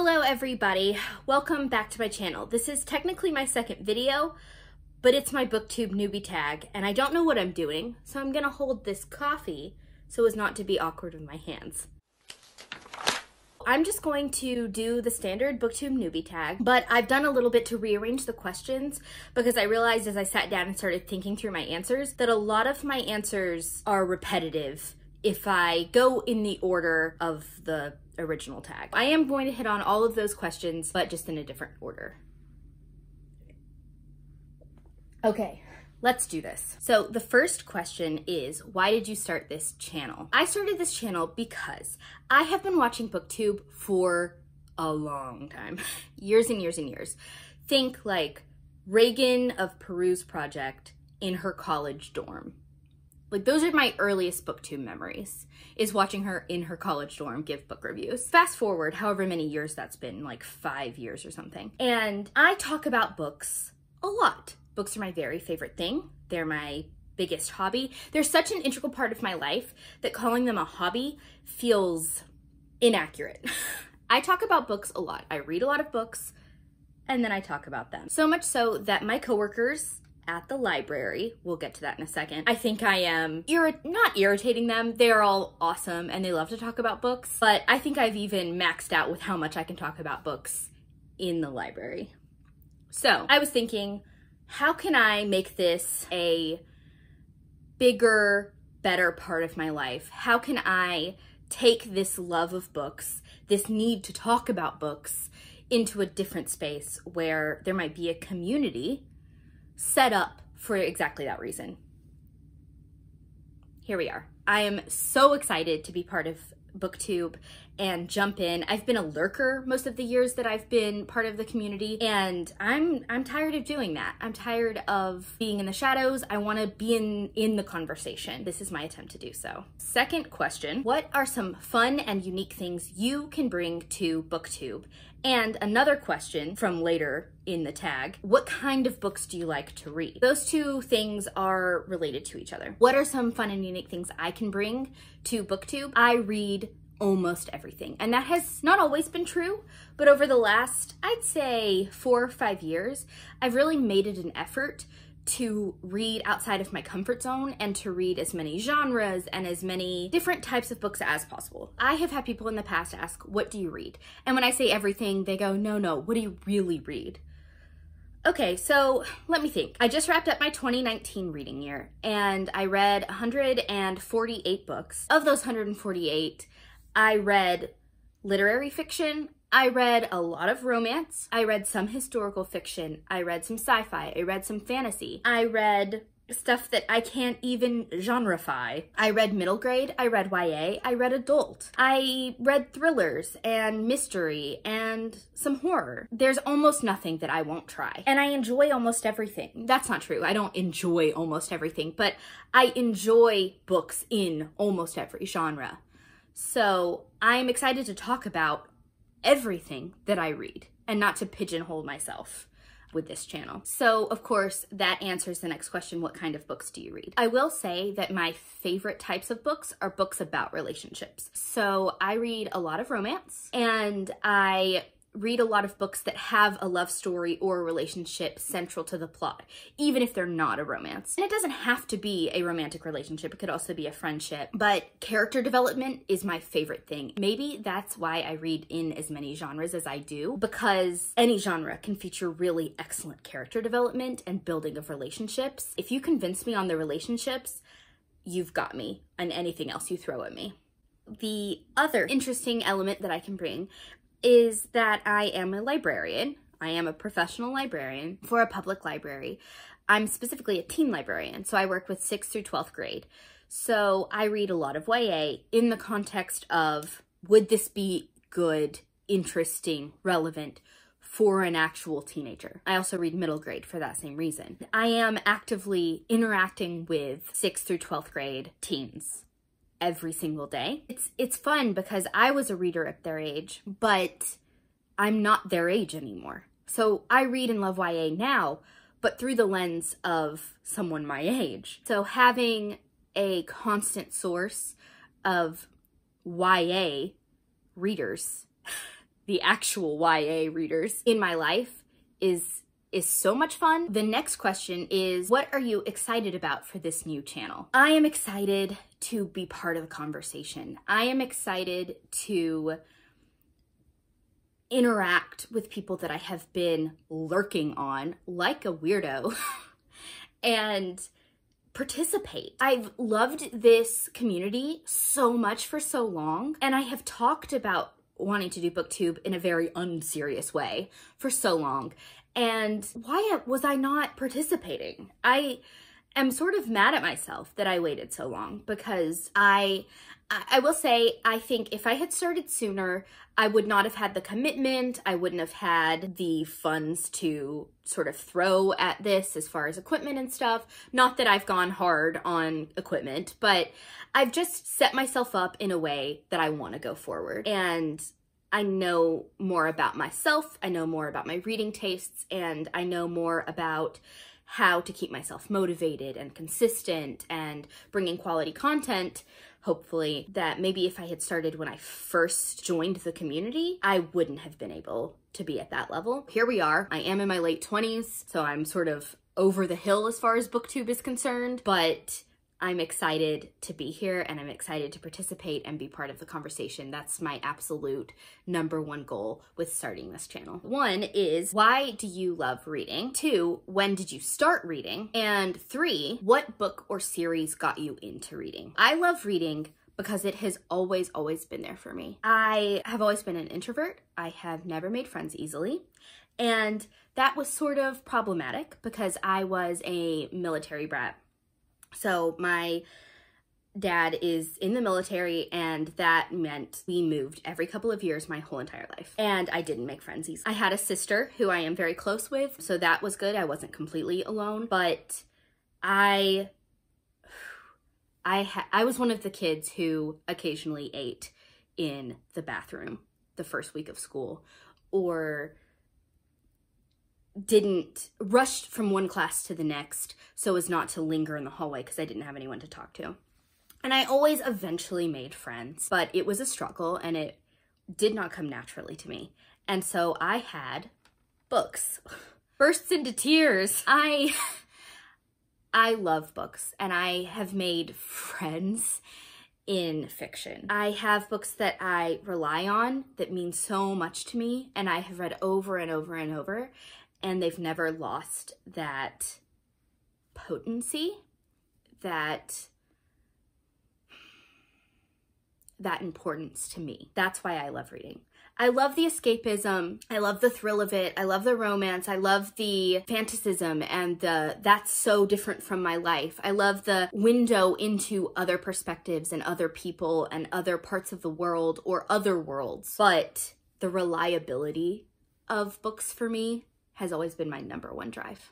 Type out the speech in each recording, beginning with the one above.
Hello everybody, welcome back to my channel. This is technically my second video, but it's my Booktube Newbie Tag, and I don't know what I'm doing, so I'm gonna hold this coffee so as not to be awkward with my hands. I'm just going to do the standard Booktube Newbie Tag, but I've done a little bit to rearrange the questions because I realized as I sat down and started thinking through my answers that a lot of my answers are repetitive if I go in the order of the original tag. I am going to hit on all of those questions, but just in a different order. Okay, let's do this. So the first question is, why did you start this channel? I started this channel because I have been watching BookTube for a long time, years and years and years. Think like Reagan of Peru's Project in her college dorm. Like, those are my earliest BookTube memories, is watching her in her college dorm give book reviews. Fast forward however many years that's been, like 5 years or something. And I talk about books a lot. Books are my very favorite thing. They're my biggest hobby. They're such an integral part of my life that calling them a hobby feels inaccurate. I talk about books a lot. I read a lot of books, and then I talk about them. So much so that my coworkers at the library, we'll get to that in a second, I think I am not irritating them. They're all awesome and they love to talk about books, but I think I've even maxed out with how much I can talk about books in the library. So I was thinking, how can I make this a bigger, better part of my life? How can I take this love of books, this need to talk about books, into a different space where there might be a community set up for exactly that reason? Here we are. I am so excited to be part of BookTube and jump in. I've been a lurker most of the years that I've been part of the community, and I'm tired of doing that. I'm tired of being in the shadows. I want to be in the conversation. This is my attempt to do so. Second question, what are some fun and unique things you can bring to BookTube? And another question from later in the tag, what kind of books do you like to read? Those two things are related to each other. What are some fun and unique things I can bring to BookTube? I read almost everything. And that has not always been true, but over the last, I'd say 4 or 5 years, I've really made it an effort to read outside of my comfort zone and to read as many genres and as many different types of books as possible. I have had people in the past ask, what do you read? And when I say everything, they go, no, what do you really read? Okay, so let me think. I just wrapped up my 2019 reading year and I read 148 books. Of those 148, I read literary fiction, I read a lot of romance, I read some historical fiction, I read some sci-fi, I read some fantasy, I read stuff that I can't even genreify. I read middle grade, I read YA, I read adult. I read thrillers and mystery and some horror. There's almost nothing that I won't try. And I enjoy almost everything. That's not true. I don't enjoy almost everything, but I enjoy books in almost every genre. So I'm excited to talk about everything that I read and not to pigeonhole myself with this channel. So of course that answers the next question, what kind of books do you read? I will say that my favorite types of books are books about relationships. So I read a lot of romance and I read a lot of books that have a love story or a relationship central to the plot, even if they're not a romance. And it doesn't have to be a romantic relationship, it could also be a friendship, but character development is my favorite thing. Maybe that's why I read in as many genres as I do, because any genre can feature really excellent character development and building of relationships. If you convince me on the relationships, you've got me, and anything else you throw at me. The other interesting element that I can bring is that I am a librarian. I am a professional librarian for a public library. I'm specifically a teen librarian, so I work with 6th through 12th grade. So I read a lot of YA in the context of, would this be good, interesting, relevant for an actual teenager? I also read middle grade for that same reason. I am actively interacting with 6th through 12th grade teens every single day. It's fun because I was a reader at their age, but I'm not their age anymore. So I read and love YA now, but through the lens of someone my age. So having a constant source of YA readers the actual YA readers in my life is so much fun. The next question is, what are you excited about for this new channel? I am excited to be part of the conversation. I am excited to interact with people that I have been lurking on like a weirdo and participate. I've loved this community so much for so long, and I have talked about wanting to do booktube in a very unserious way for so long. And why was I not participating? I am sort of mad at myself that I waited so long, because I will say, I think if I had started sooner, I would not have had the commitment. I wouldn't have had the funds to sort of throw at this as far as equipment and stuff. Not that I've gone hard on equipment, but I've just set myself up in a way that I want to go forward. And I know more about myself, I know more about my reading tastes, and I know more about how to keep myself motivated and consistent and bringing quality content, hopefully, that maybe if I had started when I first joined the community, I wouldn't have been able to be at that level. Here we are. I am in my late 20s, so I'm sort of over the hill as far as booktube is concerned, but I'm excited to be here, and I'm excited to participate and be part of the conversation. That's my absolute #1 goal with starting this channel. 1 is, why do you love reading? 2, when did you start reading? And 3, what book or series got you into reading? I love reading because it has always been there for me. I have always been an introvert. I have never made friends easily. And that was sort of problematic because I was a military brat. So my dad is in the military, and that meant we moved every couple of years my whole entire life. And I didn't make friends easily. I had a sister who I am very close with, so that was good. I wasn't completely alone, but I was one of the kids who occasionally ate in the bathroom the first week of school, or didn't rush from one class to the next so as not to linger in the hallway because I didn't have anyone to talk to. And I always eventually made friends, but it was a struggle and it did not come naturally to me. And so I had books. Bursts into tears. I love books, and I have made friends in fiction. I have books that I rely on that mean so much to me, and I have read over and over and over, and they've never lost that potency, that importance to me. That's why I love reading. I love the escapism. I love the thrill of it. I love the romance. I love the fantasism and that's so different from my life. I love the window into other perspectives and other people and other parts of the world or other worlds. But the reliability of books for me has always been my #1 drive.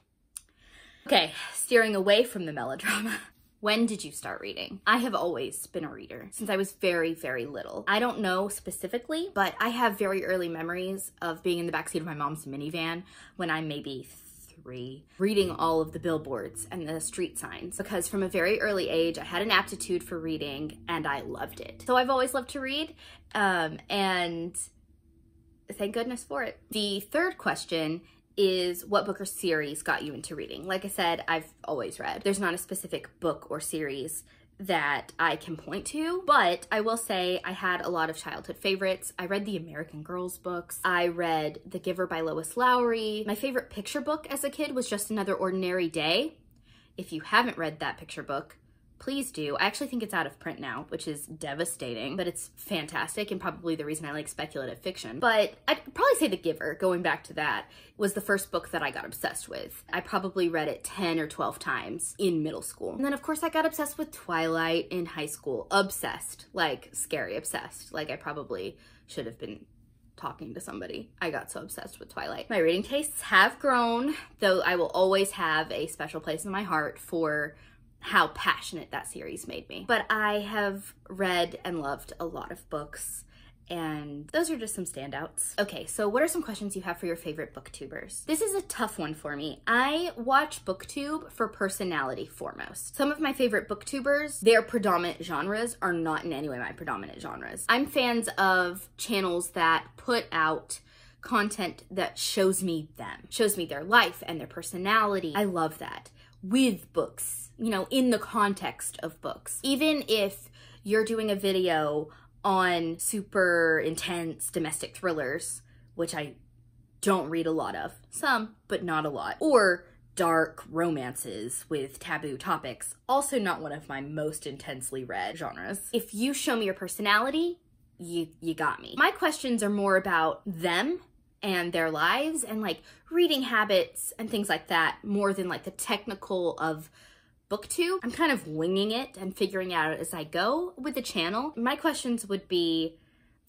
Okay, steering away from the melodrama. When did you start reading? I have always been a reader since I was very, very little. I don't know specifically, but I have very early memories of being in the backseat of my mom's minivan when I'm maybe 3, reading all of the billboards and the street signs, because from a very early age, I had an aptitude for reading and I loved it. So I've always loved to read, and thank goodness for it. The third question is, what book or series got you into reading? Like I said, I've always read. There's not a specific book or series that I can point to, but I will say I had a lot of childhood favorites. I read the American Girls books. I read The Giver by Lois Lowry. My favorite picture book as a kid was Just Another Ordinary Day. If you haven't read that picture book, please do. I actually think it's out of print now, which is devastating, but it's fantastic and probably the reason I like speculative fiction. But I'd probably say The Giver, going back to that, was the first book that I got obsessed with. I probably read it 10 or 12 times in middle school. And then of course I got obsessed with Twilight in high school. Obsessed, like scary obsessed. Like I probably should have been talking to somebody. I got so obsessed with Twilight. My reading tastes have grown, though I will always have a special place in my heart for how passionate that series made me. But I have read and loved a lot of books, and those are just some standouts. Okay, so what are some questions you have for your favorite booktubers? This is a tough one for me. I watch booktube for personality foremost. Some of my favorite booktubers, their predominant genres are not in any way my predominant genres. I'm fans of channels that put out content that shows me them, shows me their life and their personality. I love that. With books, you know, in the context of books. Even if you're doing a video on super intense domestic thrillers, which I don't read a lot of, some, but not a lot, or dark romances with taboo topics, also not one of my most intensely read genres. If you show me your personality, you got me. My questions are more about them and their lives and like reading habits and things like that, more than like the technical of booktube. I'm kind of winging it and figuring it out as I go with the channel. My questions would be,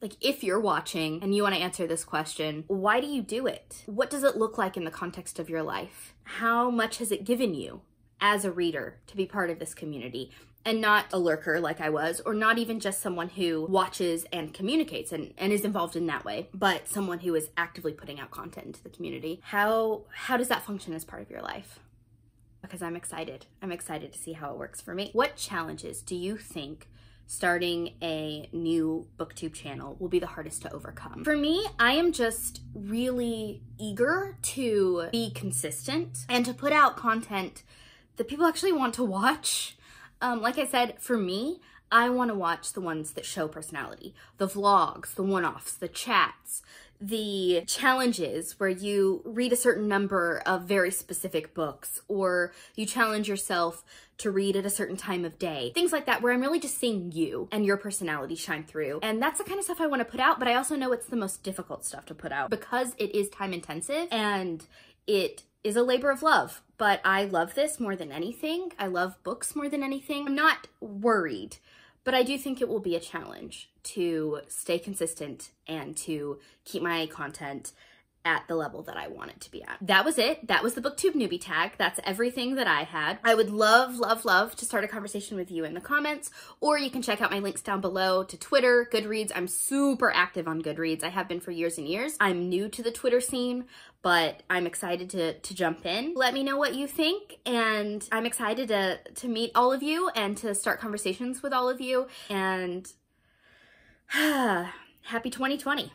like, if you're watching and you want to answer this question, why do you do it? What does it look like in the context of your life? How much has it given you as a reader to be part of this community? And not a lurker like I was, or not even just someone who watches and communicates and is involved in that way, but someone who is actively putting out content into the community. How does that function as part of your life? Because I'm excited. I'm excited to see how it works for me. What challenges do you think starting a new booktube channel will be the hardest to overcome? For me, I am just really eager to be consistent and to put out content that people actually want to watch. Like I said, for me, I want to watch the ones that show personality, the vlogs, the one-offs, the chats, the challenges where you read a certain number of very specific books, or you challenge yourself to read at a certain time of day. Things like that, where I'm really just seeing you and your personality shine through. And that's the kind of stuff I want to put out, but I also know it's the most difficult stuff to put out because it is time intensive and it is a labor of love. But I love this more than anything. I love books more than anything. I'm not worried, but I do think it will be a challenge to stay consistent and to keep my content at the level that I want it to be at. That was it. That was the Booktube Newbie Tag. That's everything that I had. I would love, love, love to start a conversation with you in the comments, or you can check out my links down below to Twitter, Goodreads. I'm super active on Goodreads. I have been for years and years. I'm new to the Twitter scene, but I'm excited to jump in. Let me know what you think, and I'm excited to meet all of you and to start conversations with all of you, and happy 2020.